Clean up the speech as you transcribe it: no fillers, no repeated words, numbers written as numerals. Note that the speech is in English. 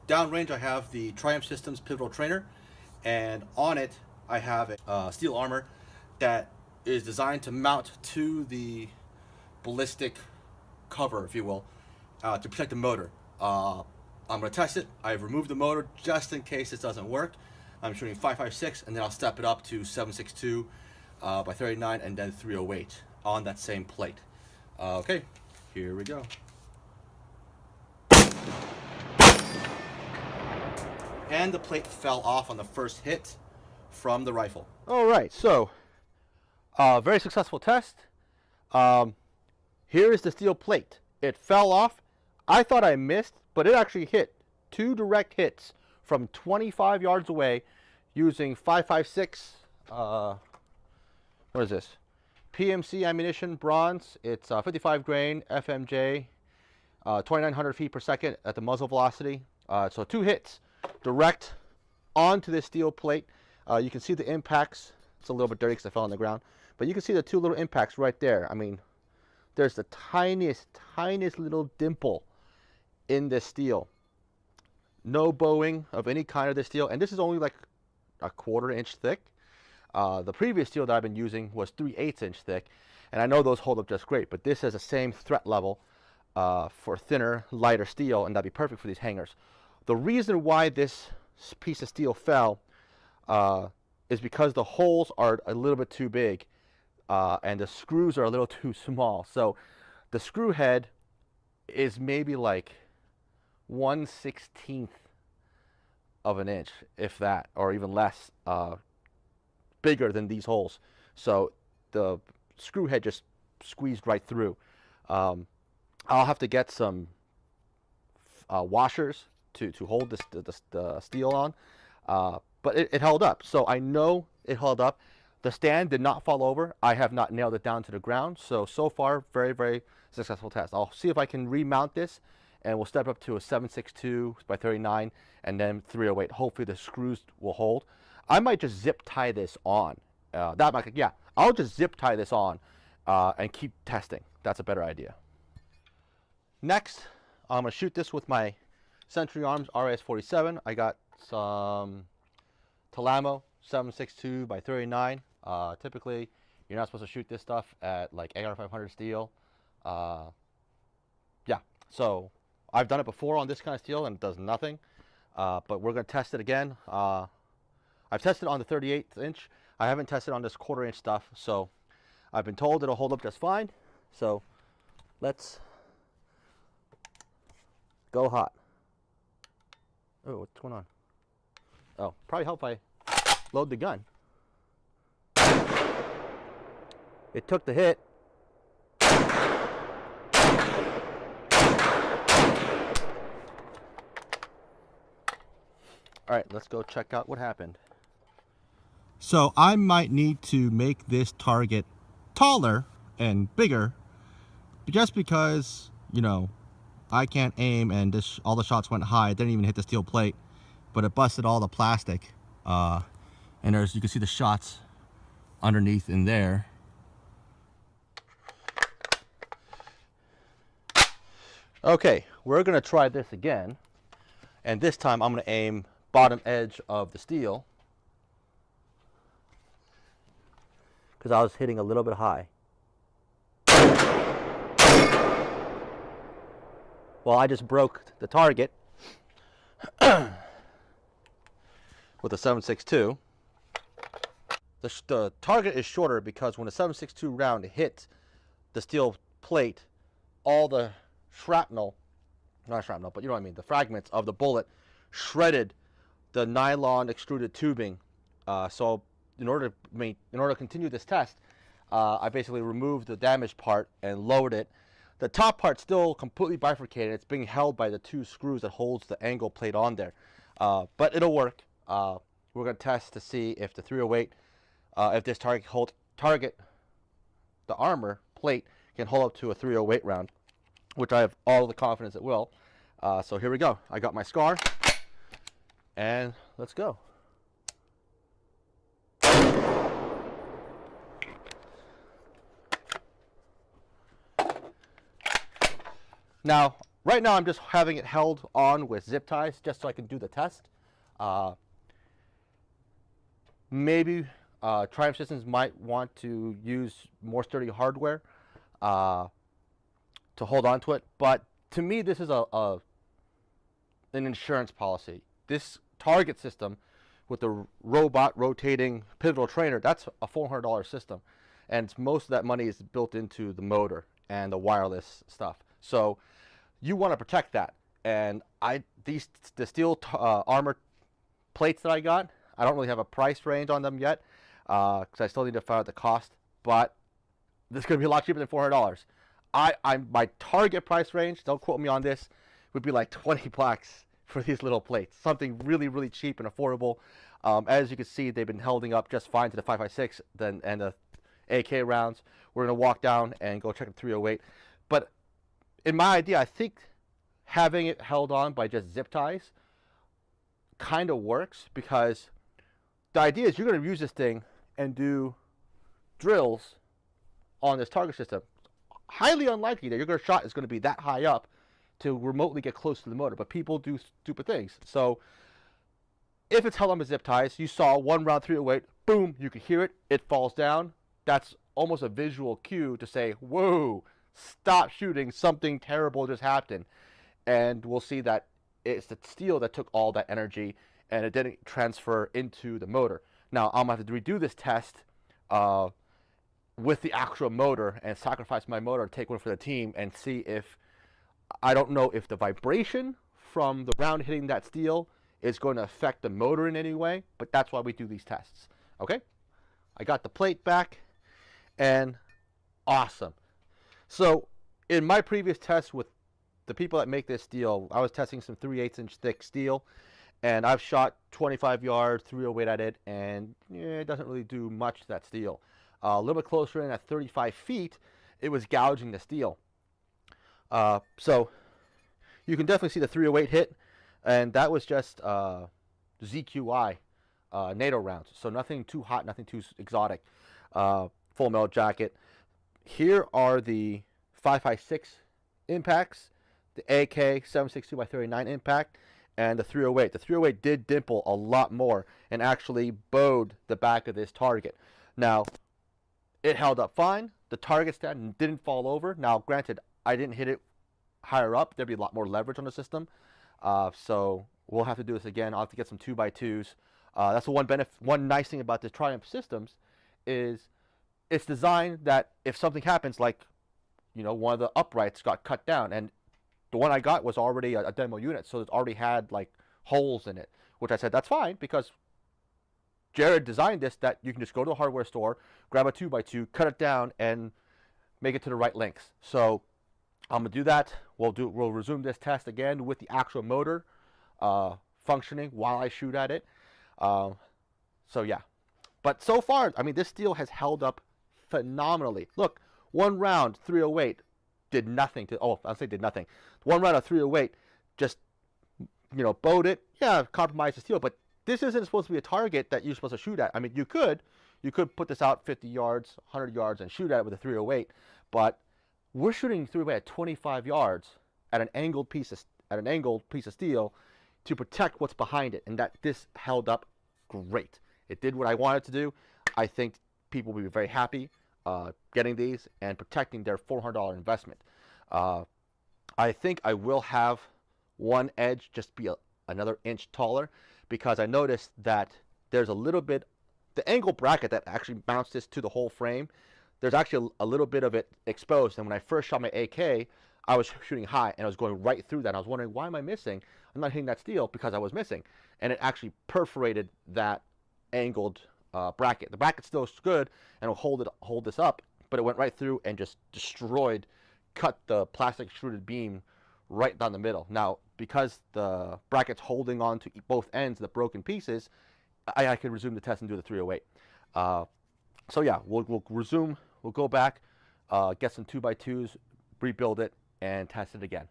downrange, I have the Triumph Systems Pivotal Trainer, and on it, I have a steel armor that is designed to mount to the ballistic cover, if you will, to protect the motor. I'm going to test it. I've removed the motor just in case this doesn't work. I'm shooting 5.56, and then I'll step it up to 7.62 by 39, and then 308 on that same plate. Okay, here we go. And the plate fell off on the first hit from the rifle. All right, so very successful test. Here is the steel plate. It fell off. I thought I missed, but it actually hit. 2 direct hits from 25 yards away using 5.56. What is this? PMC ammunition, bronze. It's 55 grain FMJ, 2,900 feet per second at the muzzle velocity. So 2 hits direct onto this steel plate. You can see the impacts. It's a little bit dirty because I fell on the ground, but you can see the 2 little impacts right there. I mean, there's the tiniest little dimple in this steel. No bowing of any kind of this steel, and this is only like a 1/4 inch thick. The previous steel that I've been using was 3/8 inch thick, and I know those hold up just great, but this has the same threat level for thinner, lighter steel, and that'd be perfect for these hangers. The reason why this piece of steel fell is because the holes are a little bit too big and the screws are a little too small. So the screw head is maybe like 1/16 of an inch, if that, or even less, bigger than these holes. So the screw head just squeezed right through. I'll have to get some washers to hold the steel on, but it held up. So I know it held up. The stand did not fall over. I have not nailed it down to the ground. So far, very successful test. I'll see if I can remount this, and we'll step up to a 7.62 by 39, and then 308. Hopefully the screws will hold. I might just zip tie this on. I'll just zip tie this on and keep testing. That's a better idea. Next, I'm gonna shoot this with my Century Arms RAS-47. I got some Talamo 7.62 by 39. Typically, you're not supposed to shoot this stuff at like AR-500 steel. Yeah, so I've done it before on this kind of steel and it does nothing. But we're gonna test it again. I've tested on the 38th inch. I haven't tested on this 1/4 inch stuff. So I've been told it'll hold up just fine. So let's go hot. Oh, what's going on? Oh, probably help if I load the gun. It took the hit. All right, let's go check out what happened. So I might need to make this target taller and bigger just because, you know, I can't aim, and all the shots went high. It didn't even hit the steel plate, but it busted all the plastic. And you can see the shots underneath in there. Okay, we're gonna try this again, and this time I'm gonna aim bottom edge of the steel because I was hitting a little bit high. Well, I just broke the target with a 7.62. The target is shorter because when a 7.62 round hit the steel plate, all the not shrapnel, but you know what I mean, the fragments of the bullet shredded the nylon extruded tubing. So in order to continue this test, I basically removed the damaged part and lowered it. The top part's still completely bifurcated. It's being held by the 2 screws that holds the angle plate on there. But it'll work. We're going to test to see if the 308, if this target, the armor plate, can hold up to a 308 round, which I have all the confidence it will. So here we go. I got my scar, and let's go. Now, Right now I'm just having it held on with zip ties just so I can do the test. Maybe Triumph Systems might want to use more sturdy hardware to hold on to it, but to me this is an insurance policy. This Target system with the robot rotating pivotal trainer, that's a $400 system, and most of that money is built into the motor and the wireless stuff. So you want to protect that. And the steel armor plates that I got, I don't really have a price range on them yet because I still need to find out the cost, but this is going to be a lot cheaper than $400. My target price range, don't quote me on this, would be like 20 bucks for these little plates. Something really, really cheap and affordable. As you can see, they've been holding up just fine to the 5.56 and the AK rounds. We're going to walk down and go check the 308. But in my idea, I think having it held on by just zip ties kind of works, because the idea is you're going to use this thing and do drills on this target system. Highly unlikely that your shot is going to be that high up to remotely get close to the motor, but people do stupid things. So if it's held on with zip ties, you saw one round 308, boom, you can hear it, it falls down. That's almost a visual cue to say, whoa, stop shooting, something terrible just happened. And we'll see that it's the steel that took all that energy and it didn't transfer into the motor. Now I'm going to have to redo this test with the actual motor and sacrifice my motor and take one for the team and see if, I don't know if the vibration from the round hitting that steel is going to affect the motor in any way, but that's why we do these tests. Okay, I got the plate back, and awesome. So in my previous test with the people that make this steel, I was testing some 3/8 inch thick steel, and I've shot 25 yards, 308 at it, and it doesn't really do much to that steel. A little bit closer in at 35 feet, it was gouging the steel. So you can definitely see the 308 hit, and that was just ZQI NATO rounds, so nothing too hot, nothing too exotic. Full metal jacket. Here are the 5.56 impacts, the AK 7.62x39 impact, and the 308. The 308 did dimple a lot more and actually bowed the back of this target. Now, it held up fine. The target stand didn't fall over. Now, granted, I didn't hit it higher up. There'd be a lot more leverage on the system. So we'll have to do this again. I'll have to get some 2x2s. That's the one nice thing about the Triumph systems is it's designed that if something happens, like, you know, one of the uprights got cut down, and the one I got was already a demo unit, so it already had like holes in it, which I said that's fine because Jared designed this that you can just go to the hardware store, grab a 2x2, cut it down, and make it to the right lengths. So I'm gonna do that. We'll resume this test again with the actual motor functioning while I shoot at it. So yeah, but so far, I mean, this steel has held up phenomenally. Look, one round 308 did nothing to. Oh, I'll say did nothing. One round of 308 just, you know, bowed it. Yeah, compromised the steel, but this isn't supposed to be a target that you're supposed to shoot at. I mean, you could put this out 50 yards, 100 yards, and shoot at it with a 308, but we're shooting 308 at 25 yards at an angled piece of steel to protect what's behind it, and that this held up great. It did what I wanted to do. I think people will be very happy getting these and protecting their $400 investment. I think I will have one edge just be another inch taller, because I noticed that there's a little bit, the angle bracket that actually mounts this to the whole frame, there's actually a little bit of it exposed. And when I first shot my AK, I was shooting high and I was going right through that. And I was wondering, why am I missing? I'm not hitting that steel because I was missing. And it actually perforated that angled bracket. The bracket still is good and will hold this up, but it went right through and just cut the plastic extruded beam right down the middle. Now, because the bracket's holding on to both ends of the broken pieces, I can resume the test and do the 308. So yeah, we'll resume. We'll go back, get some 2x2s, rebuild it, and test it again.